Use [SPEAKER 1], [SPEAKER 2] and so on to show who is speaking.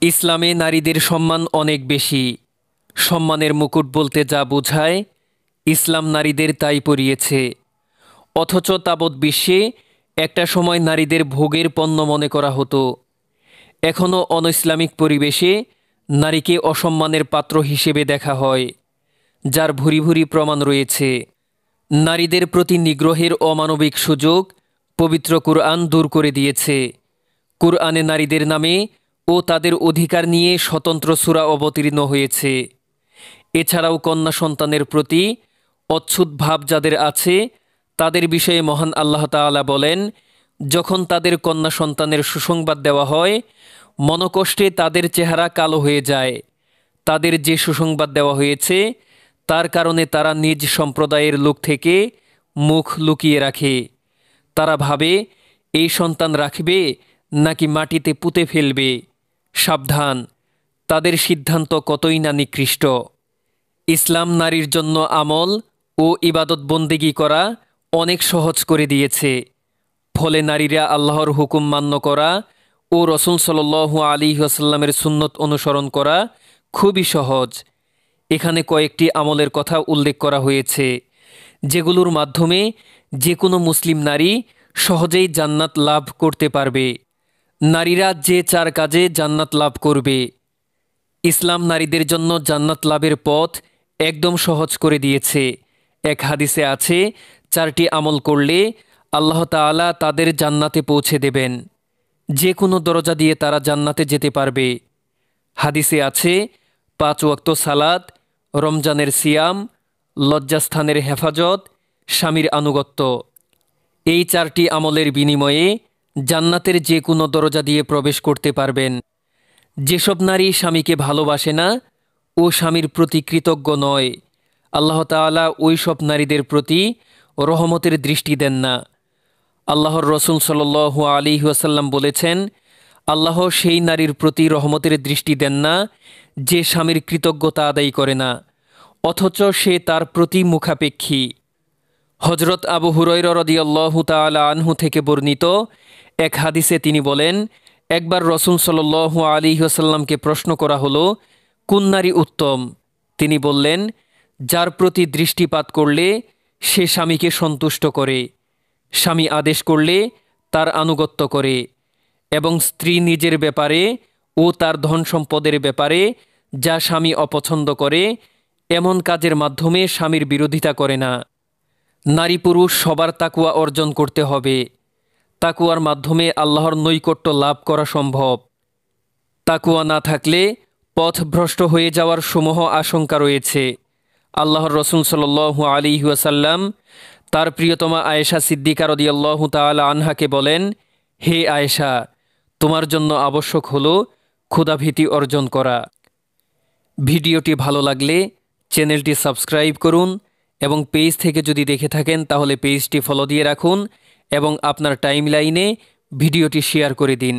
[SPEAKER 1] ইসলামে নারীদের সম্মান অনেক বেশি। সম্মানের মুকুট বলতে যা বোঝায়, ইসলাম নারীদের তাই পরিয়েছে। অথচ তাবৎ বিশ্বে একটা সময় নারীদের ভোগের পণ্য মনে করা হতো। এখনও অনইসলামিক পরিবেশে নারীকে অসম্মানের পাত্র হিসেবে দেখা হয়, যার ভুরি ভুরি প্রমাণ রয়েছে। নারীদের প্রতি নিগ্রহের অমানবিক সুযোগ পবিত্র কুরআন দূর করে দিয়েছে। কুরআনে নারীদের নামে ও তাদের অধিকার নিয়ে স্বতন্ত্র সূরা অবতীর্ণ হয়েছে। এছাড়াও কন্যা সন্তানের প্রতি অচ্ছুত ভাব যাদের আছে, তাদের বিষয়ে মহান আল্লাহ তাআলা বলেন, যখন তাদের কন্যা সন্তানের সুসংবাদ দেওয়া হয়, মনকষ্টে তাদের চেহারা কালো হয়ে যায়। তাদের যে সুসংবাদ দেওয়া হয়েছে তার কারণে তারা নিজ সম্প্রদায়ের লোক থেকে মুখ লুকিয়ে রাখে। তারা ভাবে এই সন্তান রাখবে নাকি মাটিতে পুঁতে ফেলবে। সাবধান, তাদের সিদ্ধান্ত কতই না নিকৃষ্ট। ইসলাম নারীর জন্য আমল ও ইবাদত বন্দেগী করা অনেক সহজ করে দিয়েছে। ফলে নারীরা আল্লাহর হুকুম মান্য করা ও রসুল সাল্লাল্লাহু আলাইহি ওয়াসাল্লামের সুন্নত অনুসরণ করা খুবই সহজ। এখানে কয়েকটি আমলের কথা উল্লেখ করা হয়েছে, যেগুলোর মাধ্যমে যে কোনো মুসলিম নারী সহজেই জান্নাত লাভ করতে পারবে। নারীরা যে 4 কাজে জান্নাত লাভ করবে। ইসলাম নারীদের জন্য জান্নাত লাভের পথ একদম সহজ করে দিয়েছে। এক হাদিসে আছে, 4টি আমল করলে আল্লাহ তাআলা তাদের জান্নাতে পৌঁছে দেবেন। যে কোনো দরজা দিয়ে তারা জান্নাতে যেতে পারবে। হাদিসে আছে, 5 ওয়াক্ত সালাত, রমজানের সিয়াম, লজ্জাস্থানের হেফাজত, স্বামীর আনুগত্য। এই 4টি আমলের বিনিময়ে জান্নাতের যে কোনো দরজা দিয়ে প্রবেশ করতে পারবেন। যেসব নারী স্বামীকে ভালোবাসে না ও স্বামীর প্রতি কৃতজ্ঞ নয়, আল্লাহ তাআলা ওই সব নারীদের প্রতি রহমতের দৃষ্টি দেন না। আল্লাহর রসুল সাল্লাল্লাহু আলাইহি ওয়াসাল্লাম বলেছেন, আল্লাহ সেই নারীর প্রতি রহমতের দৃষ্টি দেন না যে স্বামীর কৃতজ্ঞতা আদায় করে না, অথচ সে তার প্রতি মুখাপেক্ষী। হজরত আবু হুরায়রা রাদিয়াল্লাহু তাআলা আনহু থেকে বর্ণিত এক হাদিসে তিনি বলেন, একবার রসুল সাল্লাল্লাহু আলাইহি ওয়াসাল্লামকে প্রশ্ন করা হলো, কোন নারী উত্তম? তিনি বললেন, যার প্রতি দৃষ্টিপাত করলে সে স্বামীকে সন্তুষ্ট করে, স্বামী আদেশ করলে তার আনুগত্য করে, এবং স্ত্রী নিজের ব্যাপারে ও তার ধন সম্পদের ব্যাপারে যা স্বামী অপছন্দ করে এমন কাজের মাধ্যমে স্বামীর বিরোধিতা করে না। নারী পুরুষ সবার তাকওয়া অর্জন করতে হবে। তাকওয়ার মাধ্যমে আল্লাহর নৈকট্য লাভ করা সম্ভব। তাকওয়া না থাকলে পথভ্রষ্ট হয়ে যাওয়ার সমূহ আশঙ্কা রয়েছে। আল্লাহর রসুল সাল্লাল্লাহু আলাইহি ওয়াসাল্লাম তার প্রিয়তমা আয়েশা সিদ্দিকা রাদিয়াল্লাহু তাআলা আনহাকে বলেন, হে আয়েশা, তোমার জন্য আবশ্যক হলো ক্ষুধাভীতি অর্জন করা। ভিডিওটি ভালো লাগলে চ্যানেলটি সাবস্ক্রাইব করুন এবং পেজ থেকে যদি দেখে থাকেন তাহলে পেজটি ফলো দিয়ে রাখুন এবং আপনার টাইমলাইনে ভিডিওটি শেয়ার করে দিন।